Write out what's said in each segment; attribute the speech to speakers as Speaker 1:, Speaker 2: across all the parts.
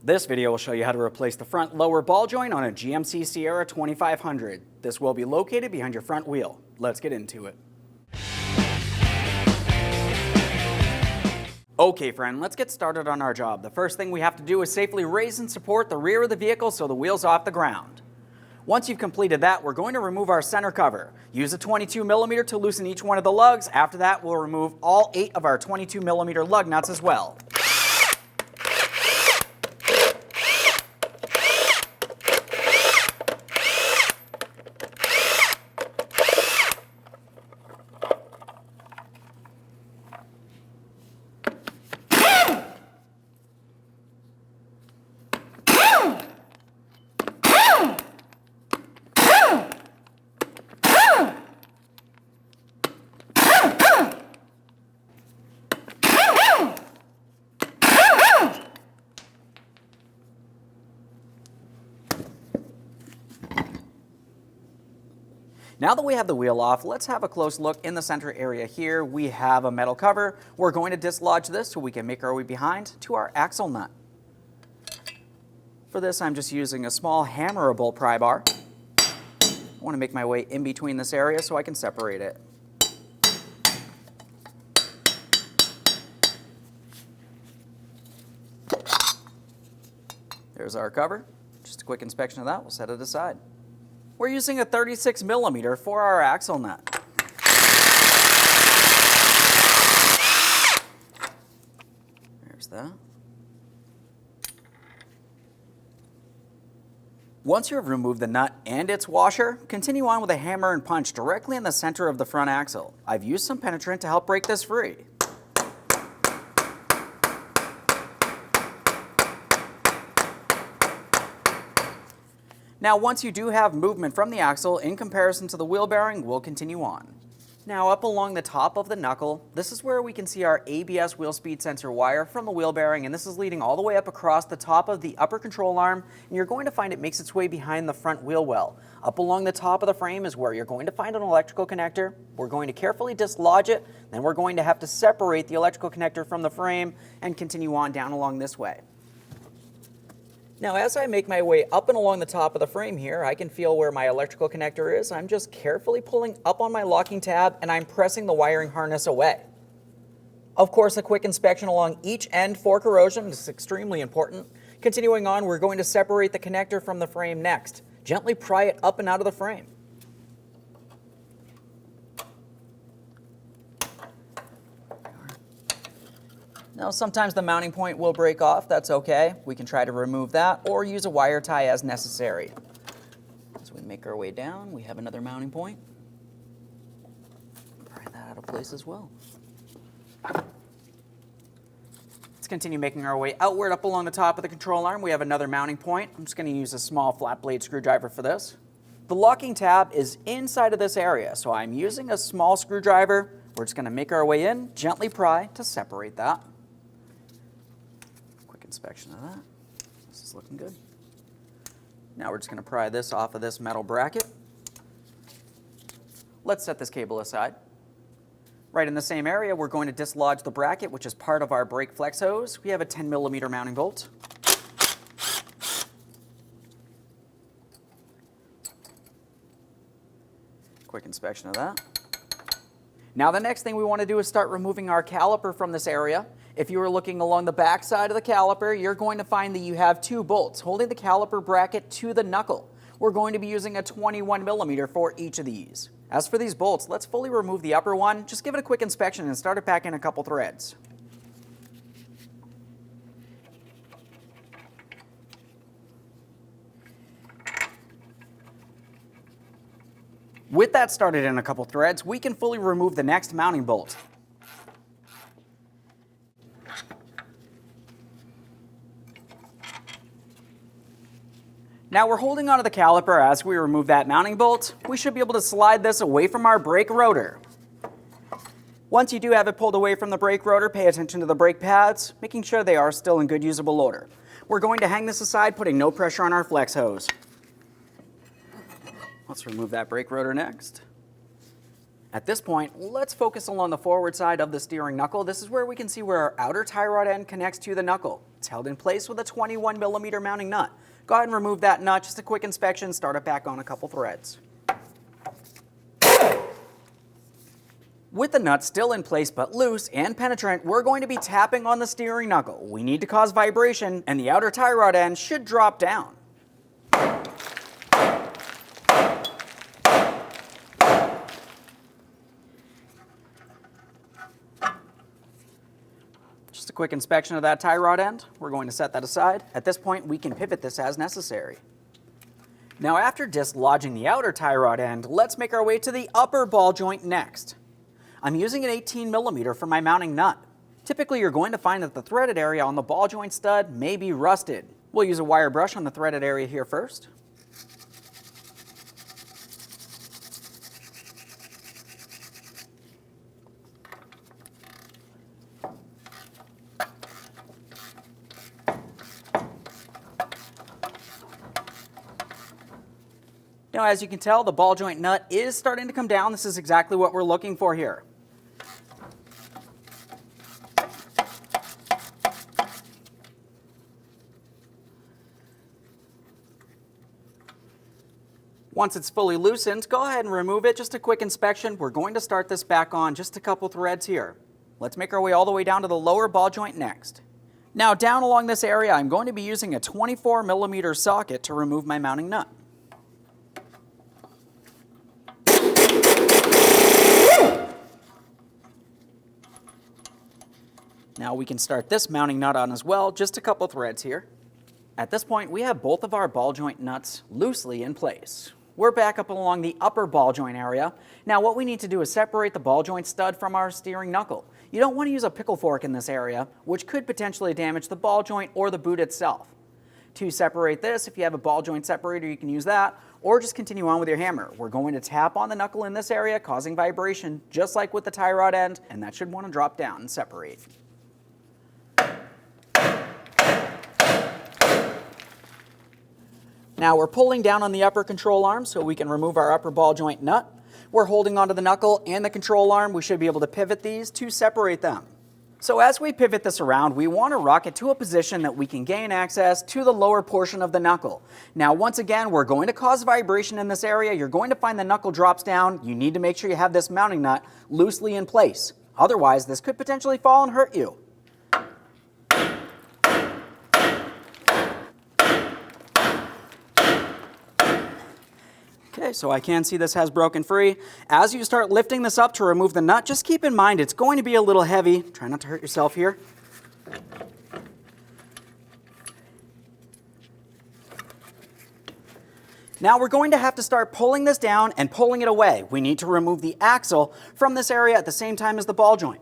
Speaker 1: This video will show you how to replace the front lower ball joint on a GMC Sierra 2500. This will be located behind your front wheel. Let's get into it. Okay friend, let's get started on our job. The first thing we have to do is safely raise and support the rear of the vehicle so the wheel's off the ground. Once you've completed that, we're going to remove our center cover. Use a 22mm to loosen each one of the lugs. After that, we'll remove all 8 of our 22mm lug nuts as well. Now that we have the wheel off, let's have a close look in the center area here. We have a metal cover. We're going to dislodge this so we can make our way behind to our axle nut. For this, I'm just using a small hammerable pry bar. I want to make my way in between this area so I can separate it. There's our cover. Just a quick inspection of that. We'll set it aside. We're using a 36mm for our axle nut. There's that. Once you have removed the nut and its washer, continue on with a hammer and punch directly in the center of the front axle. I've used some penetrant to help break this free. Now, once you do have movement from the axle in comparison to the wheel bearing, we'll continue on. Now, up along the top of the knuckle, this is where we can see our ABS wheel speed sensor wire from the wheel bearing, and this is leading all the way up across the top of the upper control arm, and you're going to find it makes its way behind the front wheel well. Up along the top of the frame is where you're going to find an electrical connector. We're going to carefully dislodge it, then we're going to have to separate the electrical connector from the frame and continue on down along this way. Now, as I make my way up and along the top of the frame here, I can feel where my electrical connector is. I'm just carefully pulling up on my locking tab and I'm pressing the wiring harness away. Of course, a quick inspection along each end for corrosion is extremely important. Continuing on, we're going to separate the connector from the frame next. Gently pry it up and out of the frame. Now, sometimes the mounting point will break off. That's okay. We can try to remove that or use a wire tie as necessary. As we make our way down, we have another mounting point. Pry that out of place as well. Let's continue making our way outward up along the top of the control arm. We have another mounting point. I'm just going to use a small flat blade screwdriver for this. The locking tab is inside of this area, so I'm using a small screwdriver. We're just going to make our way in, gently pry to separate that. Inspection of that. This is looking good. Now we're just going to pry this off of this metal bracket. Let's set this cable aside. Right in the same area, we're going to dislodge the bracket, which is part of our brake flex hose. We have a 10mm mounting bolt. Quick inspection of that. Now the next thing we want to do is start removing our caliper from this area. If you are looking along the back side of the caliper, you're going to find that you have 2 bolts holding the caliper bracket to the knuckle. We're going to be using a 21mm for each of these. As for these bolts, let's fully remove the upper one. Just give it a quick inspection and start it back in a couple threads. With that started in a couple threads, we can fully remove the next mounting bolt. Now we're holding onto the caliper as we remove that mounting bolt. We should be able to slide this away from our brake rotor. Once you do have it pulled away from the brake rotor, pay attention to the brake pads, making sure they are still in good usable order. We're going to hang this aside, putting no pressure on our flex hose. Let's remove that brake rotor next. At this point, let's focus along the forward side of the steering knuckle. This is where we can see where our outer tie rod end connects to the knuckle. It's held in place with a 21mm mounting nut. Go ahead and remove that nut, just a quick inspection, start it back on a couple threads. With the nut still in place but loose and penetrant, we're going to be tapping on the steering knuckle. We need to cause vibration, and the outer tie rod end should drop down. Just a quick inspection of that tie rod end. We're going to set that aside. At this point, we can pivot this as necessary. Now, after dislodging the outer tie rod end, let's make our way to the upper ball joint next. I'm using an 18mm for my mounting nut. Typically, you're going to find that the threaded area on the ball joint stud may be rusted. We'll use a wire brush on the threaded area here first. Now, as you can tell, the ball joint nut is starting to come down. This is exactly what we're looking for here. Once it's fully loosened, go ahead and remove it. Just a quick inspection. We're going to start this back on, just a couple threads here. Let's make our way all the way down to the lower ball joint next. Now, down along this area, I'm going to be using a 24mm socket to remove my mounting nut. Now we can start this mounting nut on as well, just a couple threads here. At this point, we have both of our ball joint nuts loosely in place. We're back up along the upper ball joint area. Now what we need to do is separate the ball joint stud from our steering knuckle. You don't want to use a pickle fork in this area, which could potentially damage the ball joint or the boot itself. To separate this, if you have a ball joint separator, you can use that, or just continue on with your hammer. We're going to tap on the knuckle in this area, causing vibration, just like with the tie rod end, and that should want to drop down and separate. Now we're pulling down on the upper control arm so we can remove our upper ball joint nut. We're holding onto the knuckle and the control arm. We should be able to pivot these to separate them. So as we pivot this around, we want to rock it to a position that we can gain access to the lower portion of the knuckle. Now once again, we're going to cause vibration in this area. You're going to find the knuckle drops down. You need to make sure you have this mounting nut loosely in place. Otherwise, this could potentially fall and hurt you. Okay, so I can see this has broken free. As you start lifting this up to remove the nut, just keep in mind it's going to be a little heavy. Try not to hurt yourself here. Now we're going to have to start pulling this down and pulling it away. We need to remove the axle from this area at the same time as the ball joint.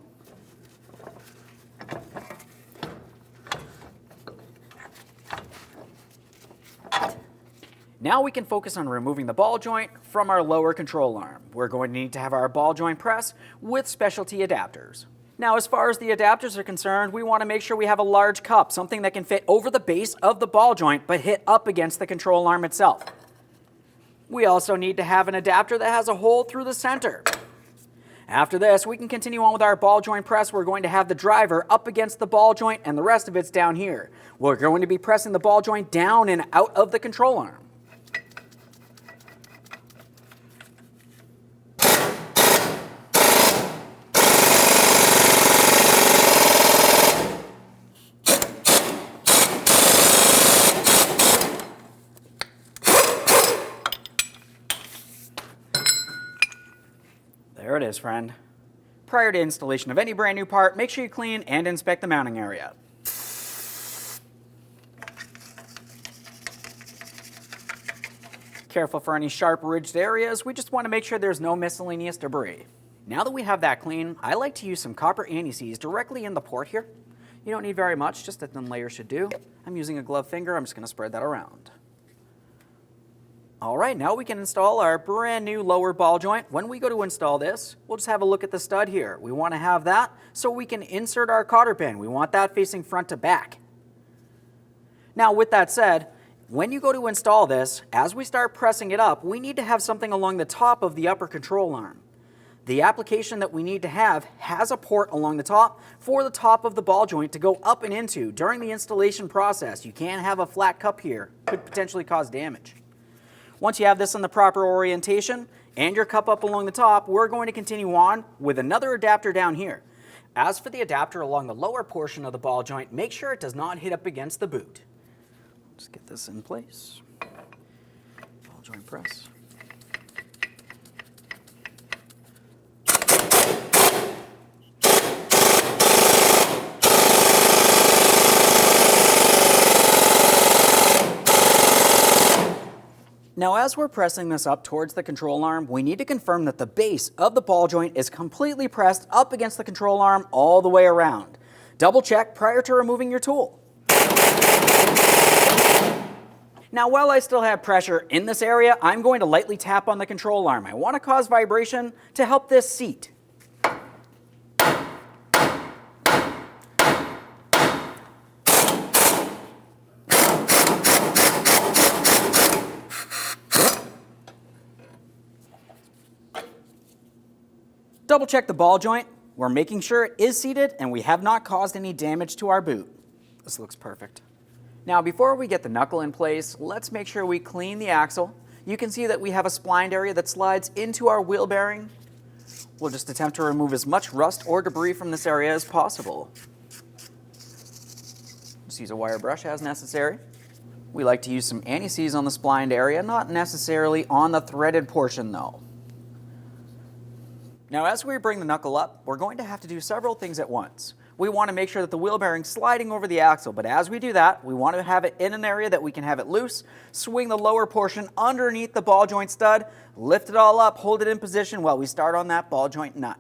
Speaker 1: Now we can focus on removing the ball joint from our lower control arm. We're going to need to have our ball joint press with specialty adapters. Now, as far as the adapters are concerned, we want to make sure we have a large cup, something that can fit over the base of the ball joint but hit up against the control arm itself. We also need to have an adapter that has a hole through the center. After this, we can continue on with our ball joint press. We're going to have the driver up against the ball joint and the rest of it's down here. We're going to be pressing the ball joint down and out of the control arm. There it is, friend. Prior to installation of any brand new part, make sure you clean and inspect the mounting area. Careful for any sharp ridged areas. We just want to make sure there's no miscellaneous debris. Now that we have that clean, I like to use some copper anti-seize directly in the port here. You don't need very much, just a thin layer should do. I'm using a glove finger. I'm just going to spread that around. All right, now we can install our brand new lower ball joint. When we go to install this, we'll just have a look at the stud here. We want to have that so we can insert our cotter pin. We want that facing front to back. Now, with that said, when you go to install this, as we start pressing it up, we need to have something along the top of the upper control arm. The application that we need to have has a port along the top for the top of the ball joint to go up and into during the installation process. You can't have a flat cup here, could potentially cause damage. Once you have this in the proper orientation and your cup up along the top, we're going to continue on with another adapter down here. As for the adapter along the lower portion of the ball joint, make sure it does not hit up against the boot. Just get this in place. Ball joint press. Now, as we're pressing this up towards the control arm, we need to confirm that the base of the ball joint is completely pressed up against the control arm all the way around. Double check prior to removing your tool. Now, while I still have pressure in this area, I'm going to lightly tap on the control arm. I want to cause vibration to help this seat. Double check the ball joint. We're making sure it is seated and we have not caused any damage to our boot. This looks perfect. Now, before we get the knuckle in place, let's make sure we clean the axle. You can see that we have a splined area that slides into our wheel bearing. We'll just attempt to remove as much rust or debris from this area as possible. Just use a wire brush as necessary. We like to use some anti-seize on the splined area, not necessarily on the threaded portion though. Now, as we bring the knuckle up, we're going to have to do several things at once. We want to make sure that the wheel bearing's sliding over the axle, but as we do that, we want to have it in an area that we can have it loose, swing the lower portion underneath the ball joint stud, lift it all up, hold it in position while we start on that ball joint nut.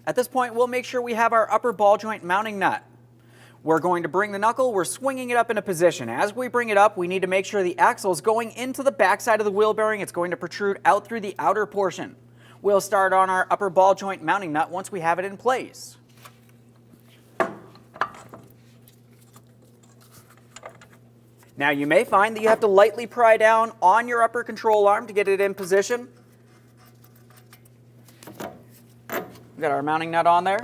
Speaker 1: At this point, we'll make sure we have our upper ball joint mounting nut. We're going to bring the knuckle, we're swinging it up into position. As we bring it up, we need to make sure the axle is going into the backside of the wheel bearing. It's going to protrude out through the outer portion. We'll start on our upper ball joint mounting nut once we have it in place. Now, you may find that you have to lightly pry down on your upper control arm to get it in position. We've got our mounting nut on there.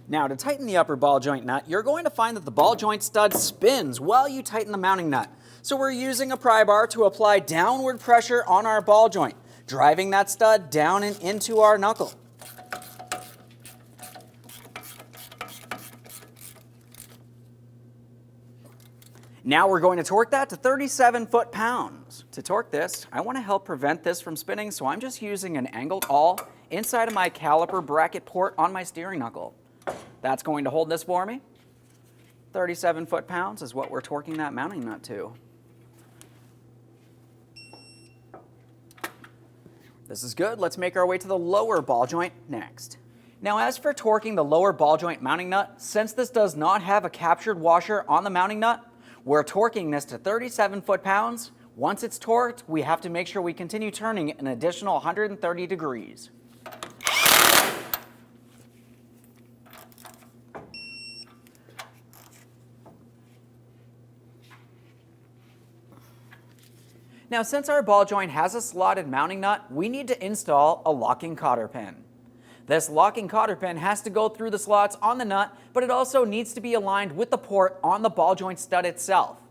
Speaker 1: Now, to tighten the upper ball joint nut, you're going to find that the ball joint stud spins while you tighten the mounting nut. So we're using a pry bar to apply downward pressure on our ball joint, driving that stud down and into our knuckle. Now we're going to torque that to 37 foot-pounds. To torque this, I want to help prevent this from spinning, so I'm just using an angled awl inside of my caliper bracket port on my steering knuckle. That's going to hold this for me. 37 foot-pounds is what we're torquing that mounting nut to. This is good. Let's make our way to the lower ball joint next. Now, as for torquing the lower ball joint mounting nut, since this does not have a captured washer on the mounting nut, we're torquing this to 37 foot-pounds. Once it's torqued, we have to make sure we continue turning it an additional 130 degrees. Now, since our ball joint has a slotted mounting nut, we need to install a locking cotter pin. This locking cotter pin has to go through the slots on the nut, but it also needs to be aligned with the port on the ball joint stud itself.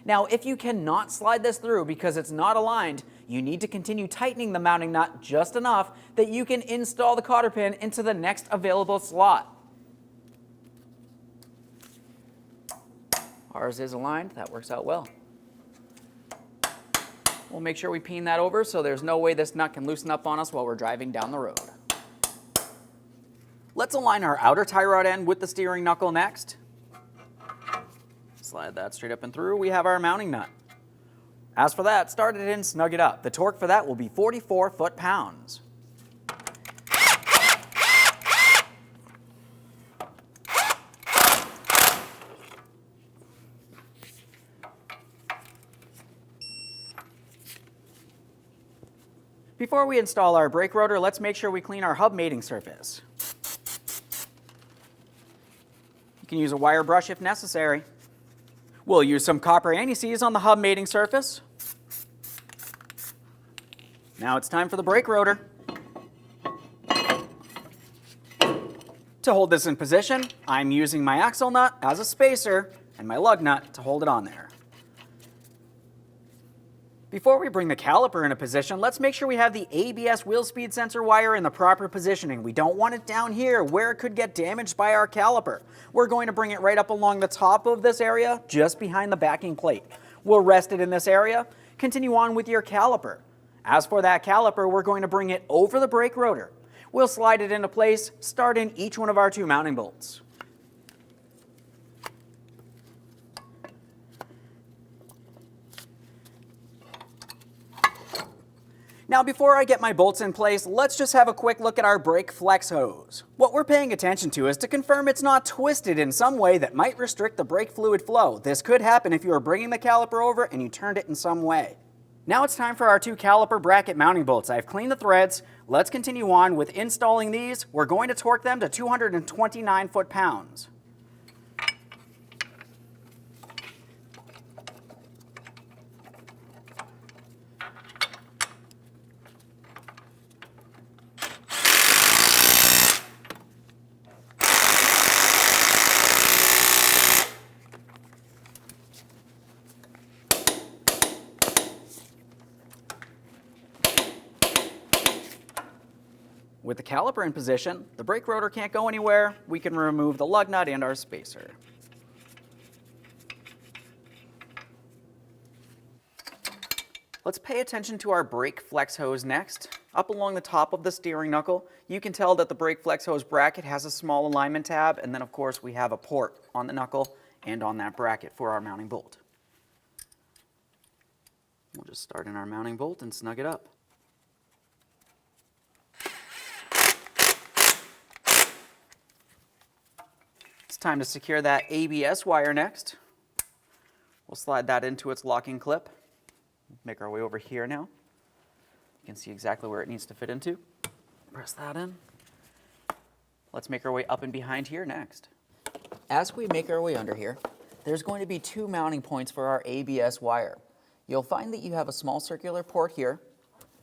Speaker 1: Now, if you cannot slide this through because it's not aligned, you need to continue tightening the mounting nut just enough that you can install the cotter pin into the next available slot. Ours is aligned. That works out well. We'll make sure we peen that over so there's no way this nut can loosen up on us while we're driving down the road. Let's align our outer tie rod end with the steering knuckle next. Slide that straight up and through. We have our mounting nut. As for that, start it in, snug it up. The torque for that will be 44 foot-pounds. Before we install our brake rotor, let's make sure we clean our hub mating surface. You can use a wire brush if necessary. We'll use some copper anti-seize on the hub mating surface. Now it's time for the brake rotor. To hold this in position, I'm using my axle nut as a spacer and my lug nut to hold it on there. Before we bring the caliper into position, let's make sure we have the ABS wheel speed sensor wire in the proper positioning. We don't want it down here where it could get damaged by our caliper. We're going to bring it right up along the top of this area, just behind the backing plate. We'll rest it in this area. Continue on with your caliper. As for that caliper, we're going to bring it over the brake rotor. We'll slide it into place, start in each one of our 2 mounting bolts. Now before I get my bolts in place, let's just have a quick look at our brake flex hose. What we're paying attention to is to confirm it's not twisted in some way that might restrict the brake fluid flow. This could happen if you are bringing the caliper over and you turned it in some way. Now it's time for our 2 caliper bracket mounting bolts. I've cleaned the threads. Let's continue on with installing these. We're going to torque them to 229 foot-pounds. With the caliper in position, the brake rotor can't go anywhere. We can remove the lug nut and our spacer. Let's pay attention to our brake flex hose next. Up along the top of the steering knuckle, you can tell that the brake flex hose bracket has a small alignment tab, and then of course we have a port on the knuckle and on that bracket for our mounting bolt. We'll just start in our mounting bolt and snug it up. It's time to secure that ABS wire next. We'll slide that into its locking clip. Make our way over here now. You can see exactly where it needs to fit into. Press that in. Let's make our way up and behind here next. As we make our way under here, there's going to be 2 mounting points for our ABS wire. You'll find that you have a small circular port here.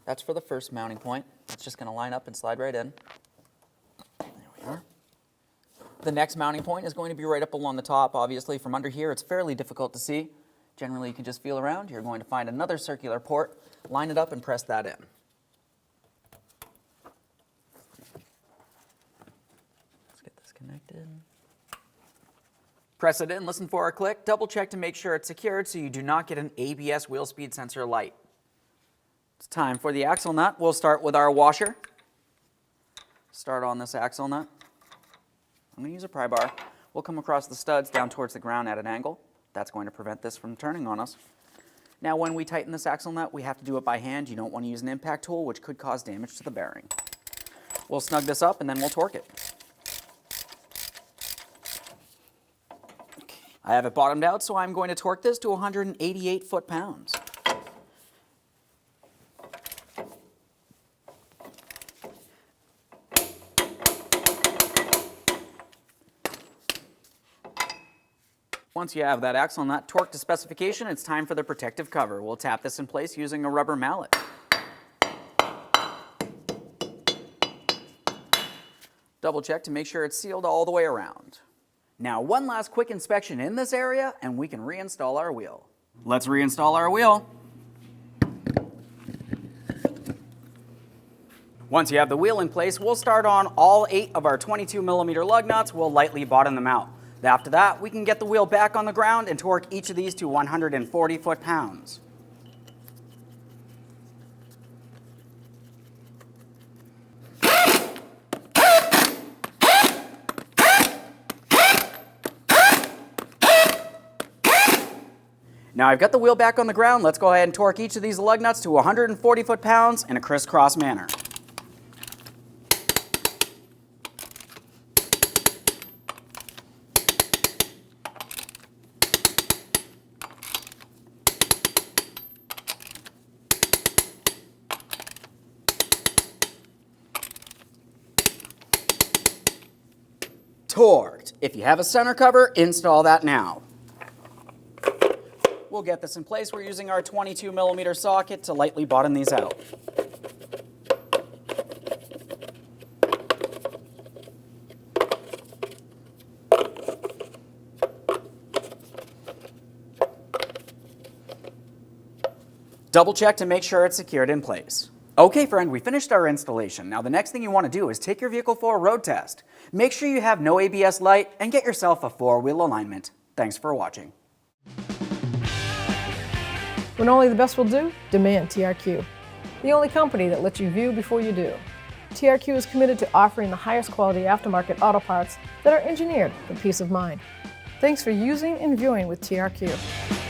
Speaker 1: That's for the first mounting point. It's just going to line up and slide right in. There we are. The next mounting point is going to be right up along the top. Obviously, from under here, it's fairly difficult to see. Generally, you can just feel around. You're going to find another circular port, line it up, and press that in. Let's get this connected. Press it in, listen for a click, double check to make sure it's secured so you do not get an ABS wheel speed sensor light. It's time for the axle nut. We'll start with our washer. Start on this axle nut. I'm going to use a pry bar. We'll come across the studs down towards the ground at an angle. That's going to prevent this from turning on us. Now when we tighten this axle nut, we have to do it by hand. You don't want to use an impact tool, which could cause damage to the bearing. We'll snug this up and then we'll torque it. Okay. I have it bottomed out, so I'm going to torque this to 188 foot-pounds. Once you have that axle nut torqued to specification, it's time for the protective cover. We'll tap this in place using a rubber mallet. Double check to make sure it's sealed all the way around. Now one last quick inspection in this area and we can reinstall our wheel. Let's reinstall our wheel. Once you have the wheel in place, we'll start on all 8 of our 22mm lug nuts. We'll lightly bottom them out. After that, we can get the wheel back on the ground and torque each of these to 140 foot-pounds. Now I've got the wheel back on the ground. Let's go ahead and torque each of these lug nuts to 140 foot-pounds in a crisscross manner. Torqued. If you have a center cover, install that now. We'll get this in place. We're using our 22mm socket to lightly bottom these out. Double check to make sure it's secured in place. Okay friend, we finished our installation. Now the next thing you want to do is take your vehicle for a road test. Make sure you have no ABS light and get yourself a 4-wheel alignment. Thanks for watching.
Speaker 2: When only the best will do, demand TRQ. The only company that lets you view before you do. TRQ is committed to offering the highest quality aftermarket auto parts that are engineered for peace of mind. Thanks for using and viewing with TRQ.